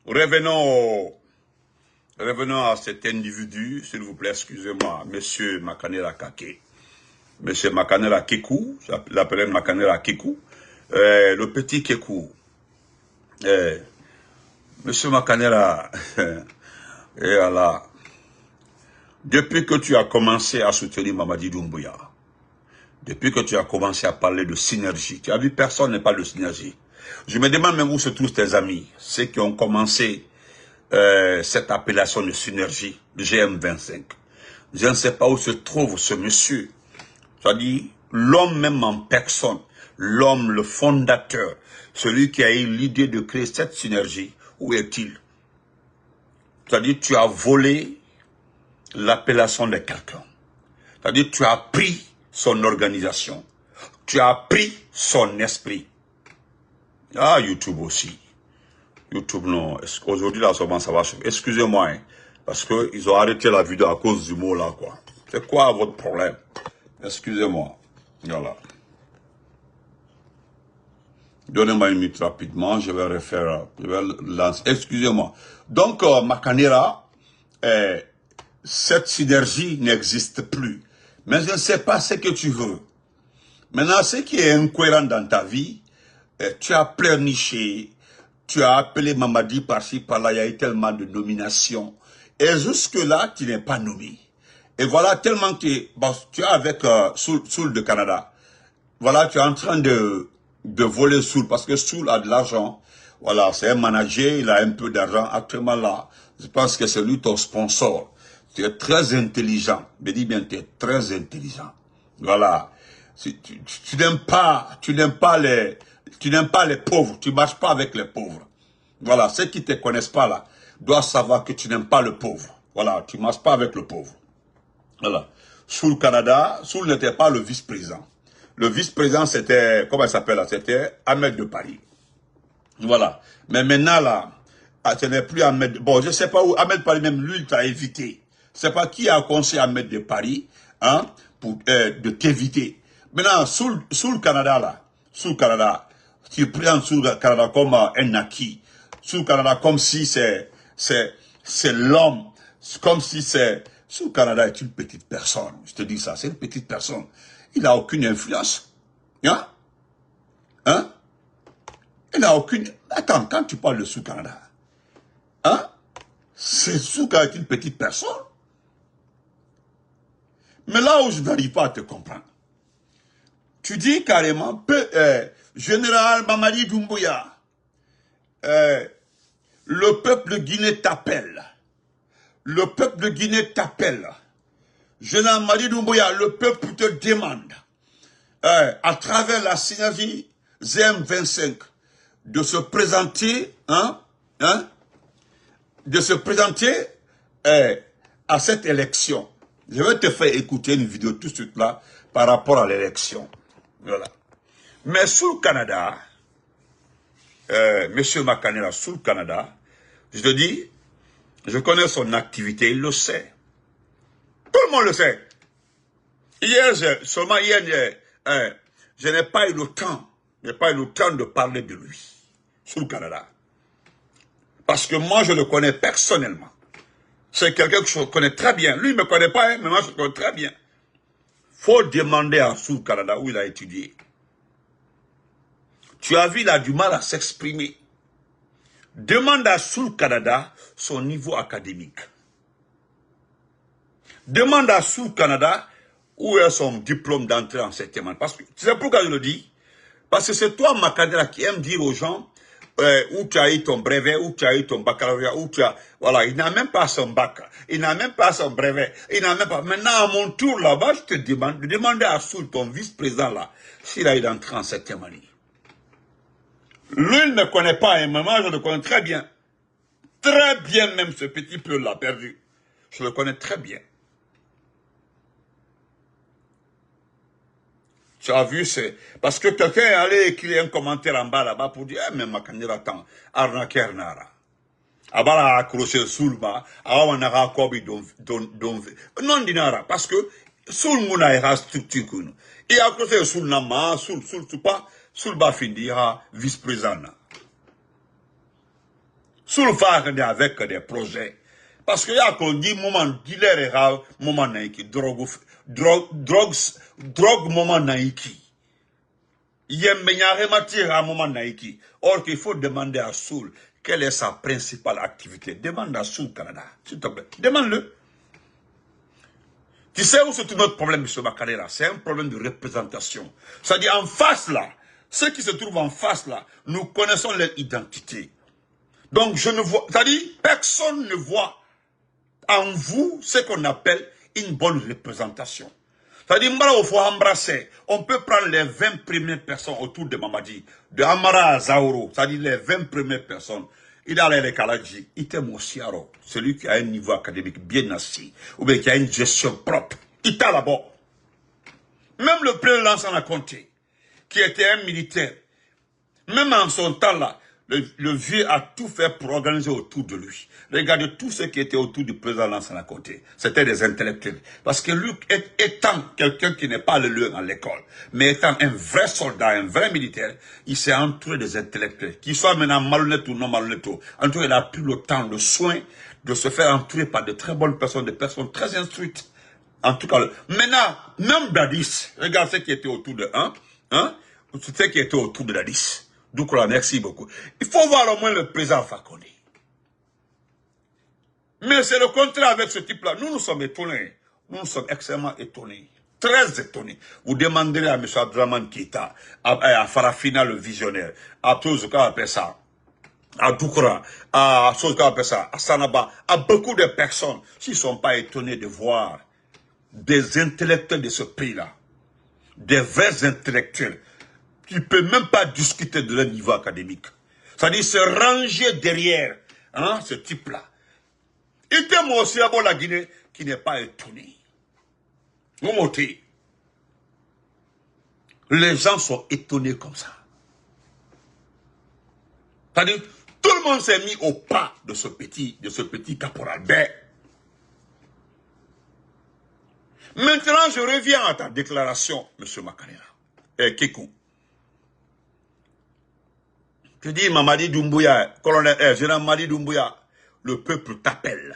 Revenons à cet individu, s'il vous plaît, excusez-moi, Monsieur Makanela Kake. Monsieur Makanela Kekou, j'appelais Makanela Kekou, le petit Kekou. Monsieur Makanela, et Allah, depuis que tu as commencé à soutenir Mamadi Doumbouya, depuis que tu as commencé à parler de synergie, tu as vu, personne ne parle de synergie. Je me demande même où se trouvent tes amis, ceux qui ont commencé cette appellation de synergie, le GM25. Je ne sais pas où se trouve ce monsieur. C'est-à-dire, l'homme même en personne, l'homme, le fondateur, celui qui a eu l'idée de créer cette synergie, où est-il? C'est-à-dire, tu as volé l'appellation de quelqu'un. C'est-à-dire, tu as pris son organisation. Tu as pris son esprit. Ah, YouTube aussi. YouTube, non. Aujourd'hui, là, ça va. Excusez-moi, hein, parce qu'ils ont arrêté la vidéo à cause du mot là, quoi. C'est quoi votre problème? Excusez-moi. Voilà. Donnez-moi une minute rapidement, je vais refaire, je vais lancer. Excusez-moi. Donc, Makanela, cette synergie n'existe plus. Mais je ne sais pas ce que tu veux. Maintenant, ce qui est incohérent dans ta vie, tu as pleurniché, tu as appelé Mamadi par-ci, par-là, il y a eu tellement de nominations. Et jusque-là, tu n'es pas nommé. Et voilà, tellement que bon, tu es avec Soul de Canada. Voilà, tu es en train de voler Soul, parce que Soul a de l'argent. Voilà, c'est un manager, il a un peu d'argent. Actuellement là, je pense que c'est lui ton sponsor. Tu es très intelligent. Je dis bien, tu es très intelligent. Voilà. Tu n'aimes pas les pauvres. Tu marches pas avec les pauvres. Voilà, ceux qui te connaissent pas là, doivent savoir que tu n'aimes pas le pauvre. Voilà, tu marches pas avec le pauvre. Voilà. Soul Canada, Soul n'était pas le vice-président. Le vice-président, c'était, comment il s'appelle là? C'était Ahmed de Paris. Voilà. Mais maintenant là, ce n'est plus Ahmed. Bon, je ne sais pas où Ahmed de Paris, même lui, il t'a évité. Je ne sais pas qui a conseillé Ahmed de Paris, hein, pour, de t'éviter. Maintenant, Soul Canada là, Soul Canada, tu prends Soul Canada comme un acquis. Soul Canada comme si c'est l'homme, comme si c'est... Soul Canada est une petite personne. Je te dis ça, c'est une petite personne. Il n'a aucune influence. Hein? Hein? Il n'a aucune... Attends, quand tu parles de Soul Canada, hein? C'est Soul Canada est une petite personne. Mais là où je n'arrive pas à te comprendre, tu dis carrément, Général Mamadi Doumbouya, le peuple de Guinée t'appelle. Le peuple de Guinée t'appelle. Général Mamadi Doumbouya, le peuple te demande, à travers la synergie ZM25, de se présenter, de se présenter à cette élection. Je vais te faire écouter une vidéo tout de suite là, par rapport à l'élection. Voilà. Mais sous le Canada, Monsieur Makanela, sous le Canada, je te dis, je connais son activité, il le sait. Tout le monde le sait. Hier, je n'ai pas eu le temps, de parler de lui, sous le Canada. Parce que moi, je le connais personnellement. C'est quelqu'un que je connais très bien. Lui, il ne me connaît pas, hein, mais moi, je le connais très bien. Faut demander à Soul Canada où il a étudié. Tu as vu, il a du mal à s'exprimer. Demande à Soul Canada son niveau académique. Demande à Soul Canada où est son diplôme d'entrée en septième année. Parce que, tu sais pourquoi je le dis? Parce que c'est toi, Makanela, qui aime dire aux gens où tu as eu ton brevet, où tu as eu ton baccalauréat, où tu as... Voilà, il n'a même pas son bac, il n'a même pas son brevet, il n'a même pas... Maintenant, à mon tour, là-bas, je te demande de demander à Soul, ton vice-président, là, s'il a eu d'entrer en septième année. Lui, il ne me connaît pas, et moi, je le connais très bien. Très bien, même ce petit peu là perdu. Je le connais très bien. Tu as vu, c'est... Parce que quelqu'un est allé écrire un commentaire en bas là-bas pour dire, mais Makanela, attends, arnaquer nara. Abala accroché Soulba, awana kobi don non dinara, parce que Soul muna ira structure kuno. Et accroché Soul nama, Soul pas, Soulba findi ha vice-président. Sous le phare avec des projets. Parce que y a qu'on dit moment dealer et rare, moment naïki, drogue moment naïki. Yembenyare matière à moment naïki. Or qu'il faut demander à Soul quelle est sa principale activité. Demande à Soul Canada, s'il te plaît. Demande-le. Tu sais où se trouve notre problème, M. Makarera? C'est un problème de représentation. C'est-à-dire en face là, ceux qui se trouvent en face là, nous connaissons leur identité. Donc je ne vois, c'est-à-dire personne ne voit en vous ce qu'on appelle une bonne représentation. C'est-à-dire, il faut embrasser. On peut prendre les 20 premières personnes autour de Mamadi, de Amara à Zaoro, c'est-à-dire les 20 premières personnes. Il a les Kaladji, Ite Mosiaro, celui qui a un niveau académique bien assis, ou bien qui a une gestion propre. Il t'a là-bas. Même le président Lansana Conté, qui était un militaire, même en son temps là, le vieux a tout fait pour organiser autour de lui. Regardez tous ceux qui étaient autour du président Lansana Conté. C'était des intellectuels. Parce que lui, étant quelqu'un qui n'est pas le lieu à l'école, mais étant un vrai soldat, un vrai militaire, il s'est entouré des intellectuels. Qu'ils soient maintenant malhonnêtes ou non malhonnêtes. En tout cas, il a pris le temps, le soin de se faire entourer par de très bonnes personnes, des personnes très instruites. En tout cas, maintenant, même Dadis, regarde ceux qui étaient autour de ceux qui étaient autour de Dadis. Doukoula, merci beaucoup. Il faut voir au moins le président Fakonde. Mais c'est le contraire avec ce type-là. Nous sommes étonnés. Nous sommes extrêmement étonnés. Très étonnés. Vous demanderez à M. Abdraman Keita, à Farafina le visionnaire, à tous ceux qui appellent ça, à Doukoura, à ceux qui appellent ça, à Sanaba, à beaucoup de personnes, s'ils ne sont pas étonnés de voir des intellectuels de ce pays-là, des vrais intellectuels, qui ne peuvent même pas discuter de leur niveau académique. C'est-à-dire se ranger derrière ce type-là. Il était moi aussi à la Guinée qui n'est pas étonné. Les gens sont étonnés comme ça. C'est-à-dire, tout le monde s'est mis au pas de ce petit caporal. Maintenant, je reviens à ta déclaration, M. Makarera. Kékou. Tu dis, Mamadi Doumbouya, général Mamadi Doumbouya, le peuple t'appelle.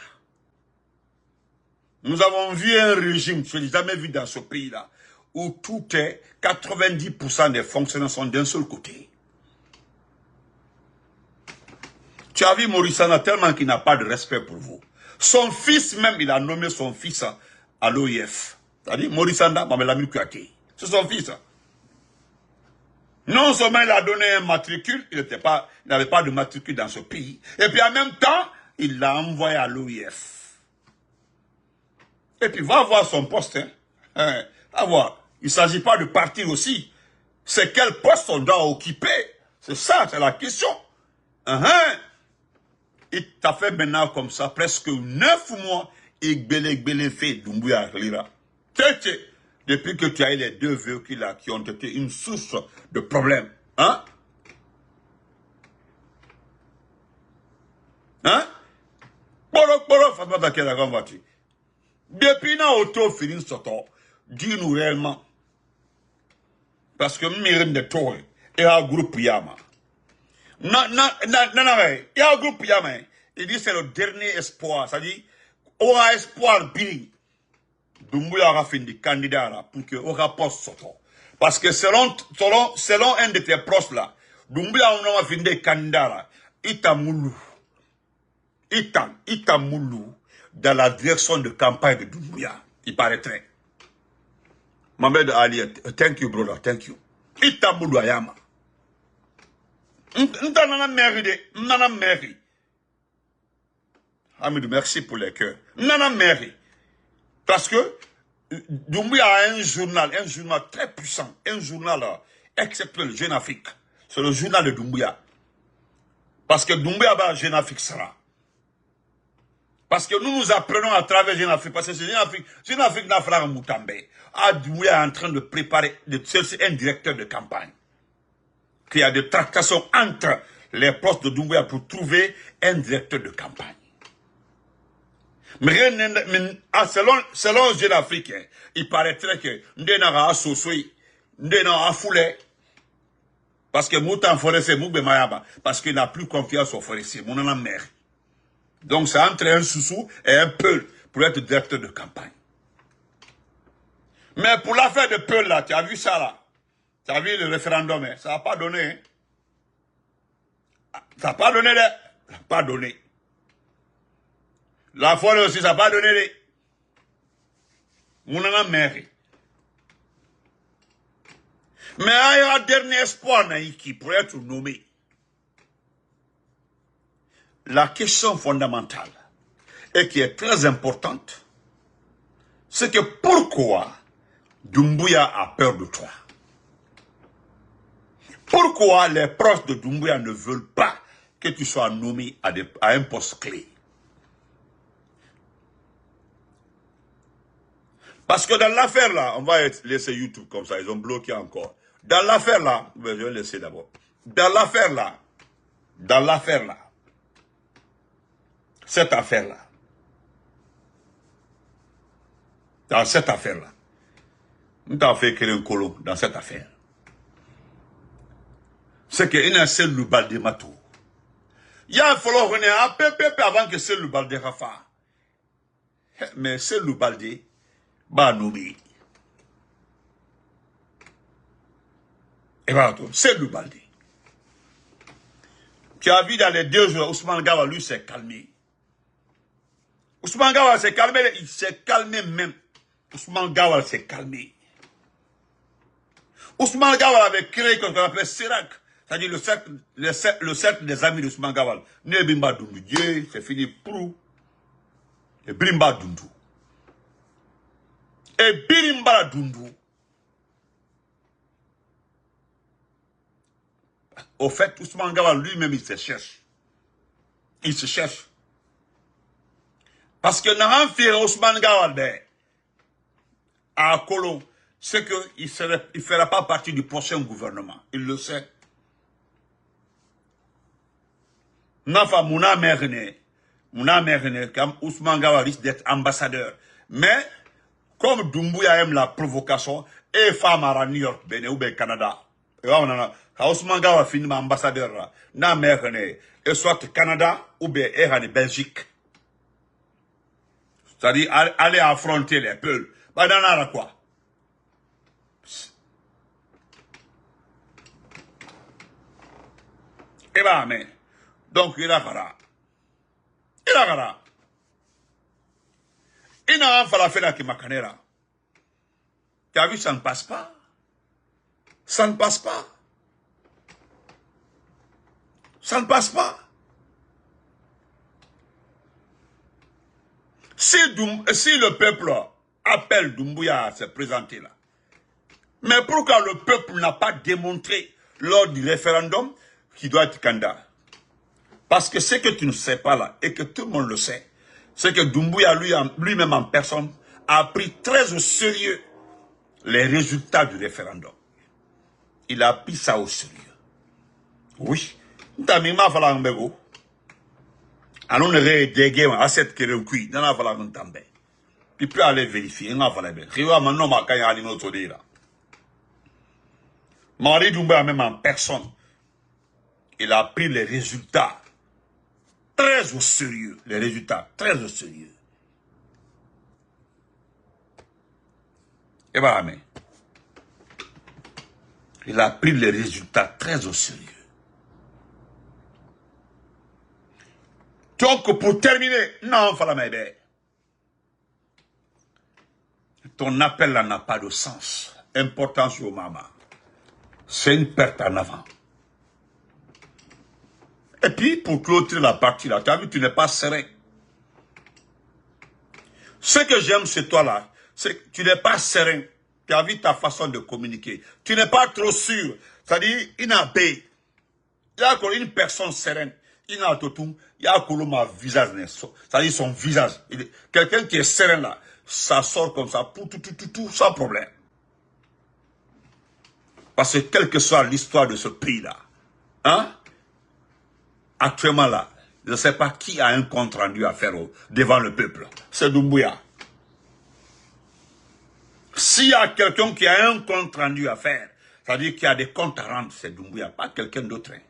Nous avons vu un régime, je n'ai jamais vu dans ce pays-là, où tout est, 90% des fonctionnaires sont d'un seul côté. Tu as vu Morissana tellement qu'il n'a pas de respect pour vous. Son fils même, il a nommé son fils à l'OIF. C'est-à-dire, Morissana, Mamelami Kouaké. C'est son fils. Non seulement il a donné un matricule, il n'avait pas de matricule dans ce pays. Et puis en même temps, il l'a envoyé à l'OIF. Et puis va voir son poste. Va voir. Il ne s'agit pas de partir aussi. C'est quel poste on doit occuper. C'est ça, c'est la question. Il t'a fait maintenant comme ça, presque 9 mois, et gbele fait Doumbouya Lira. Depuis que tu as eu les deux véhicules là, qui ont été une source de problèmes. Depuis na auto fini soto, dis-nous réellement. Parce que Mirin de Toy, et un groupe Yama. Il y a un groupe Yama. Il dit c'est le dernier espoir. C'est-à-dire, on a espoir bien. Doumbouya aura fini candidat là, pour que aura poste soto. Parce que selon un de tes proches là, Doumbouya aura fini candidat là, Itamoulou, dans la direction de campagne de Doumbouya, il paraîtrait. Mohamed Ali, thank you brother, thank you. Itamoulou Ayama. N'tana mairie. Hamidou, merci pour les cœurs. N'tana mairie. Parce que Doumbouya a un journal très puissant, un journal exceptionnel, Jeune Afrique. C'est le journal de Doumbouya. Parce que Doumbouya va Jeune Afrique sera. Parce que nous apprenons à travers Jeune Afrique, parce que c'est Jeune Afrique n'a pas Moutambe. Doumbouya est en train de préparer, de chercher un directeur de campagne. Qu'il y a des tractations entre les postes de Doumbouya pour trouver un directeur de campagne. Mais selon Jeune Africain, il paraîtrait que Ndena a Sosoi, Ndena a Foulé, Parce que Moutan Forestier, Moube Mayaba, parce qu'il n'a plus confiance au forestier, mon en mère. Donc c'est entre un sous et un Peul pour être directeur de campagne. Mais pour l'affaire de Peul là, tu as vu ça là? Tu as vu le référendum, hein? Ça n'a pas donné. Hein? Ça n'a pas donné, ça n'a pas donné. La forêt aussi, ça n'a pas donné. Mon en mère. Mais il y a un dernier espoir qui pourrait être nommé. La question fondamentale et qui est très importante, c'est que pourquoi Doumbouya a peur de toi? Pourquoi les proches de Doumbouya ne veulent pas que tu sois nommé à un poste clé? Parce que dans l'affaire là, on va laisser YouTube comme ça, ils ont bloqué encore. Dans l'affaire là, je vais laisser d'abord. Dans l'affaire là, cette affaire-là, dans cette affaire-là, nous avons fait créer un colon dans cette affaire. C'est qu'il y a un seul Lubalde Matou. Il y a un falloir revenir un peu avant que c'est Lubalde Rafa. Mais c'est Lubalde, bah nommé. Et voilà tout, c'est Lubalde. Tu as vu dans les 2 jours, Ousmane Gawa, lui, s'est calmé. Ousmane Gawa s'est calmé, il s'est calmé même. Ousmane Gawa s'est calmé. Ousmane Gawa avait créé ce qu'on appelle Sirac, c'est-à-dire le cercle des amis d'Ousmane Gawa. Ne Bimba Dundu, Dieu, c'est fini pour et Bimba Dundu. Et Bimba Dundu. Au fait, Ousmane Gawa lui-même, il se cherche. Il se cherche. Parce que dans l'enfer Ousmane Gawa à Kolo, c'est qu'il ne fera pas partie du prochain gouvernement. Il le sait. Nafa Mouna Merne, comme Ousmane Gawa risque d'être ambassadeur. Mais, comme Doumbouya aime la provocation, et femme à New York, ou bien Canada. Et on a Ousmane Gawa finit ambassadeur là. Na Merne, et soit Canada, ou bien en Belgique. C'est-à-dire, aller affronter les peuples. Bah, dans la quoi? Et bah, mais. Donc, il a gara. Il a gara. Il n'a pas fait la Kimakanera. Tu as vu, ça ne passe pas. Ça ne passe pas. Ça ne passe pas. Si le peuple appelle Doumbouya à se présenter là, mais pourquoi le peuple n'a pas démontré lors du référendum qu'il doit être candidat? Parce que ce que tu ne sais pas là, et que tout le monde le sait, c'est que Doumbouya lui-même en personne a pris très au sérieux les résultats du référendum. Il a pris ça au sérieux. Oui. Alors, on aurait dégué à cette kéréoui, dans la valeur d'un també. Il peut aller vérifier, on a valeur bien. Riwa maintenant, ma kaya alino todira. Marie Doumbouya, même en personne, il a pris les résultats très au sérieux. Les résultats très au sérieux. Et bah, mais, il a pris les résultats très au sérieux. Donc, pour terminer, non, ton appel là n'a pas de sens. Importance au maman. C'est une perte en avant. Et puis, pour clôturer la partie là, tu as vu, tu n'es pas serein. Ce que j'aime chez toi là, c'est que tu n'es pas serein. Tu as vu ta façon de communiquer. Tu n'es pas trop sûr. C'est-à-dire, il y a une personne sereine. Il y a un visage, c'est-à-dire son visage. Quelqu'un qui est serein là, ça sort comme ça, tout, sans problème. Parce que quelle que soit l'histoire de ce pays-là, hein, actuellement là, je ne sais pas qui a un compte rendu à faire devant le peuple. C'est Doumbouya. S'il y a quelqu'un qui a un compte rendu à faire, C'est-à-dire qu'il y a des comptes à rendre, c'est Doumbouya, pas quelqu'un d'autre. Hein.